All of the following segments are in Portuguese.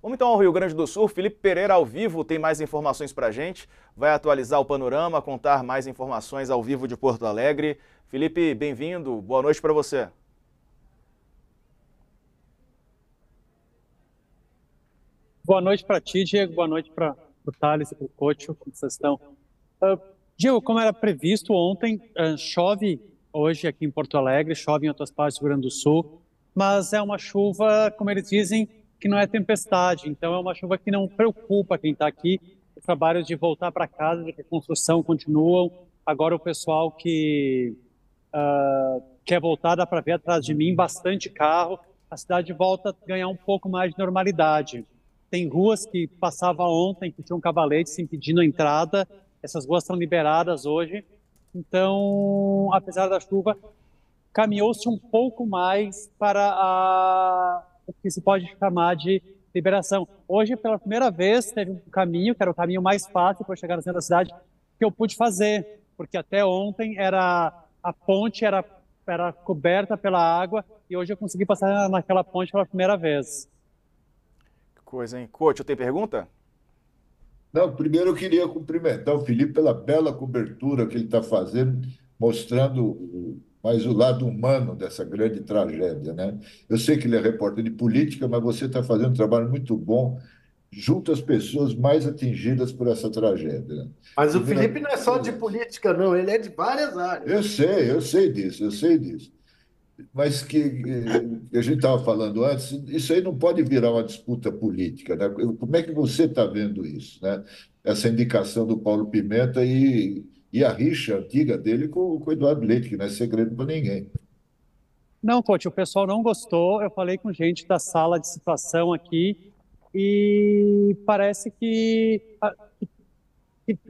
Vamos então ao Rio Grande do Sul. Felipe Pereira ao vivo tem mais informações para a gente, vai atualizar o panorama, contar mais informações ao vivo de Porto Alegre. Felipe, bem-vindo, boa noite para você. Boa noite para ti, Diego, boa noite para o Thales e para o Cocho, como vocês estão? Diego, como era previsto ontem, chove hoje aqui em Porto Alegre, chove em outras partes do Rio Grande do Sul, mas é uma chuva, como eles dizem, que não é tempestade, então é uma chuva que não preocupa quem está aqui. Os trabalhos de voltar para casa, de reconstrução continuam. Agora o pessoal que quer voltar, dá para ver atrás de mim, bastante carro. A cidade volta a ganhar um pouco mais de normalidade. Tem ruas que passava ontem, que tinham cavaletes impedindo a entrada. Essas ruas estão liberadas hoje. Então, apesar da chuva, caminhou-se um pouco mais para o que se pode chamar de liberação. Hoje, pela primeira vez, teve um caminho, que era o caminho mais fácil para chegar no centro da cidade, que eu pude fazer, porque até ontem a ponte era coberta pela água e hoje eu consegui passar naquela ponte pela primeira vez. Que coisa, hein? Coach, tem pergunta? Não, primeiro eu queria cumprimentar o Felipe pela bela cobertura que ele está fazendo, mostrando mais o lado humano dessa grande tragédia, né? Eu sei que ele é repórter de política, mas você está fazendo um trabalho muito bom junto às pessoas mais atingidas por essa tragédia, né? Mas o Felipe não é só de política, não, ele é de várias áreas. Eu sei disso, eu sei disso. Mas que a gente estava falando antes, isso aí não pode virar uma disputa política, né? Como é que você está vendo isso, né? Essa indicação do Paulo Pimenta e a rixa antiga dele com o Eduardo Leite, que não é segredo para ninguém. Não, Coach, o pessoal não gostou. Eu falei com gente da sala de situação aqui e parece que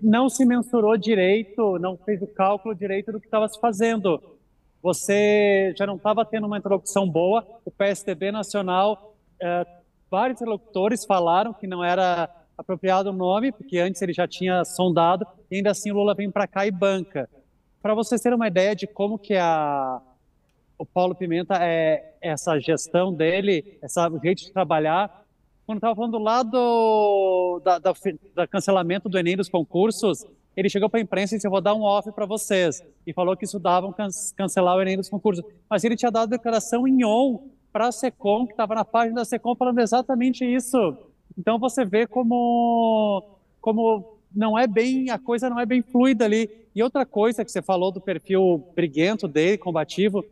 não se mensurou direito, não fez o cálculo direito do que estava se fazendo. Você já não estava tendo uma interlocução boa. O PSDB nacional, vários interlocutores falaram que não era apropriado o nome, porque antes ele já tinha sondado, e ainda assim o Lula vem para cá e banca. Para vocês terem uma ideia de como que o Paulo Pimenta essa gestão dele, esse jeito de trabalhar, quando estava falando lá do cancelamento do Enem dos concursos, ele chegou para a imprensa e disse: eu vou dar um off para vocês, e falou que estudavam cancelar o Enem dos concursos. Mas ele tinha dado declaração em on para a SECOM, que estava na página da SECOM falando exatamente isso. Então você vê como não é bem, a coisa não é bem fluida ali. E outra coisa que você falou do perfil briguento dele, combativo,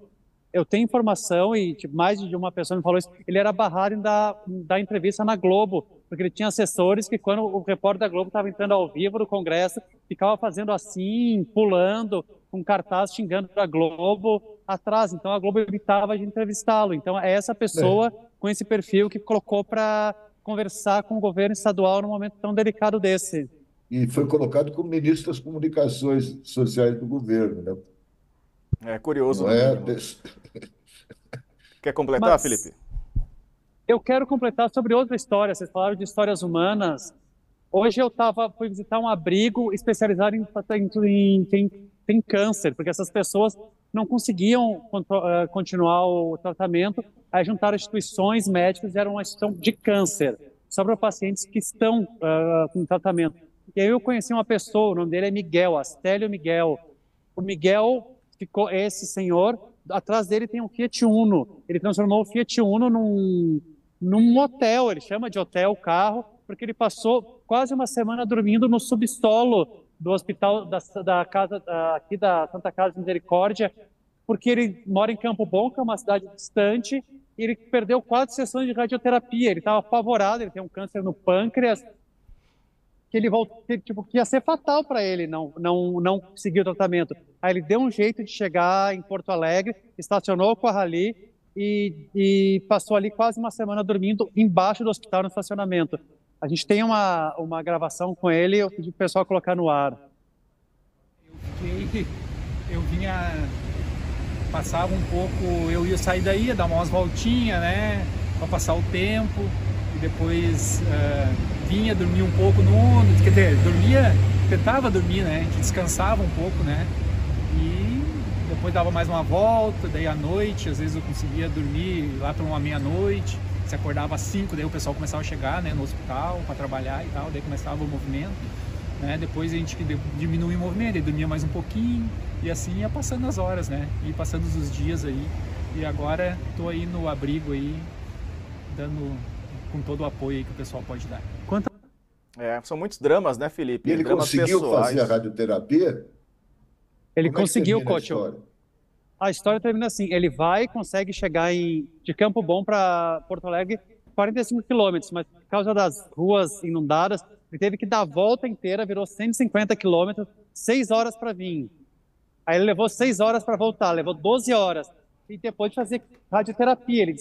eu tenho informação, e mais de uma pessoa me falou isso, ele era barrado em dar entrevista na Globo, porque ele tinha assessores que, quando o repórter da Globo estava entrando ao vivo no Congresso, ficava fazendo assim, pulando, com cartaz xingando a Globo atrás. Então a Globo evitava de entrevistá-lo. Então é essa pessoa com esse perfil que colocou para conversar com o governo estadual num momento tão delicado desse. E foi colocado como ministro das Comunicações Sociais do governo, né? É curioso, não né? Quer completar, Felipe? Eu quero completar sobre outra história. Vocês falaram de histórias humanas. Hoje eu fui visitar um abrigo especializado em quem tem câncer, porque essas pessoas não conseguiam continuar o tratamento. Aí juntaram instituições médicas e era uma instituição de câncer, só para pacientes que estão com tratamento. E aí eu conheci uma pessoa, o nome dele é Miguel, Astélio Miguel. O Miguel ficou, esse senhor, atrás dele tem um Fiat Uno. Ele transformou o Fiat Uno num hotel, ele chama de hotel o carro, porque ele passou quase uma semana dormindo no subsolo do hospital da casa aqui da Santa Casa de Misericórdia, porque ele mora em Campo Bom, que é uma cidade distante, e ele perdeu 4 sessões de radioterapia. Ele estava apavorado, ele tem um câncer no pâncreas, que ele voltou, que ia ser fatal para ele não seguir o tratamento. Aí ele deu um jeito de chegar em Porto Alegre, estacionou com a Rally e passou ali quase uma semana dormindo embaixo do hospital no estacionamento. A gente tem uma gravação com ele, eu pedi para o pessoal colocar no ar. Eu vinha, passava um pouco, eu ia sair daí, ia dar umas voltinhas, né, para passar o tempo, e depois vinha dormir um pouco no ônibus, quer dizer, tentava dormir, né, a gente descansava um pouco, né, e depois dava mais uma volta, daí à noite, às vezes eu conseguia dormir lá para uma meia-noite, se acordava às 5, daí o pessoal começava a chegar, né, no hospital para trabalhar e tal, daí começava o movimento, né, depois a gente diminuía o movimento, aí dormia mais um pouquinho e assim ia passando as horas, né, e passando os dias aí, e agora tô aí no abrigo aí, dando com todo o apoio aí que o pessoal pode dar. São muitos dramas, né, Felipe? E ele dramas conseguiu pessoais. fazer a radioterapia? Ele Como é que conseguiu, termina a coach. história? A história termina assim, ele consegue chegar de Campo Bom para Porto Alegre 45 quilômetros, mas por causa das ruas inundadas, ele teve que dar a volta inteira, virou 150 quilômetros, 6 horas para vir. Aí ele levou 6 horas para voltar, levou 12 horas. E depois de fazer radioterapia, ele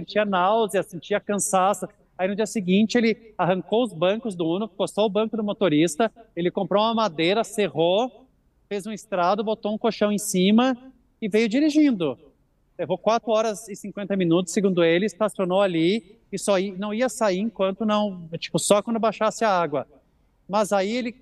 tinha náusea, sentia cansaço. Aí no dia seguinte ele arrancou os bancos do Uno, encostou o banco do motorista, ele comprou uma madeira, serrou, fez um estrado, botou um colchão em cima e veio dirigindo. Levou 4 horas e 50 minutos, segundo ele, estacionou ali e não ia sair enquanto não, só quando baixasse a água. Mas aí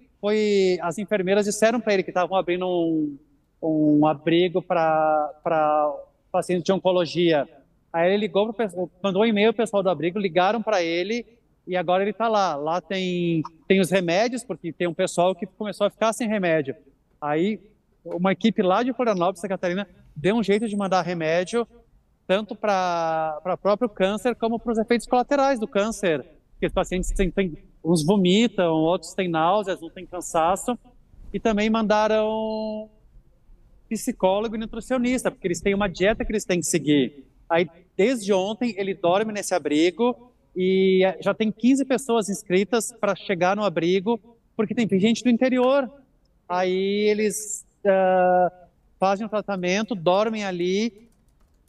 as enfermeiras disseram para ele que estavam abrindo um abrigo para pacientes de oncologia. Aí ele ligou, mandou um e-mail pro pessoal do abrigo, ligaram para ele e agora ele está lá. Lá tem os remédios, porque tem um pessoal que começou a ficar sem remédio. Aí uma equipe lá de Florianópolis, Santa Catarina, deu um jeito de mandar remédio tanto para o próprio câncer como para os efeitos colaterais do câncer. Porque os pacientes uns vomitam, outros têm náuseas, uns têm cansaço. E também mandaram psicólogo e nutricionista, porque eles têm uma dieta que eles têm que seguir. Aí, desde ontem, ele dorme nesse abrigo e já tem 15 pessoas inscritas para chegar no abrigo, porque tem gente do interior. Aí eles fazem o tratamento, dormem ali,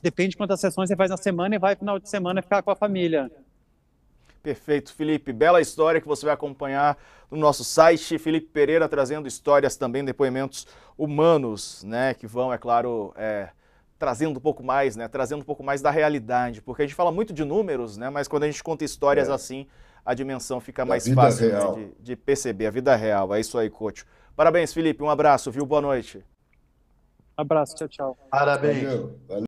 depende de quantas sessões você faz na semana e vai final de semana ficar com a família. Perfeito, Felipe. Bela história que você vai acompanhar no nosso site. Felipe Pereira trazendo histórias também, depoimentos humanos, né, que vão, é claro, trazendo um pouco mais, né, trazendo um pouco mais da realidade, porque a gente fala muito de números, né, mas quando a gente conta histórias assim, a dimensão fica mais fácil, né, de perceber, a vida real. É isso aí, coach. Parabéns, Felipe. Um abraço, viu? Boa noite. Abraço, tchau, tchau. Parabéns. Valeu.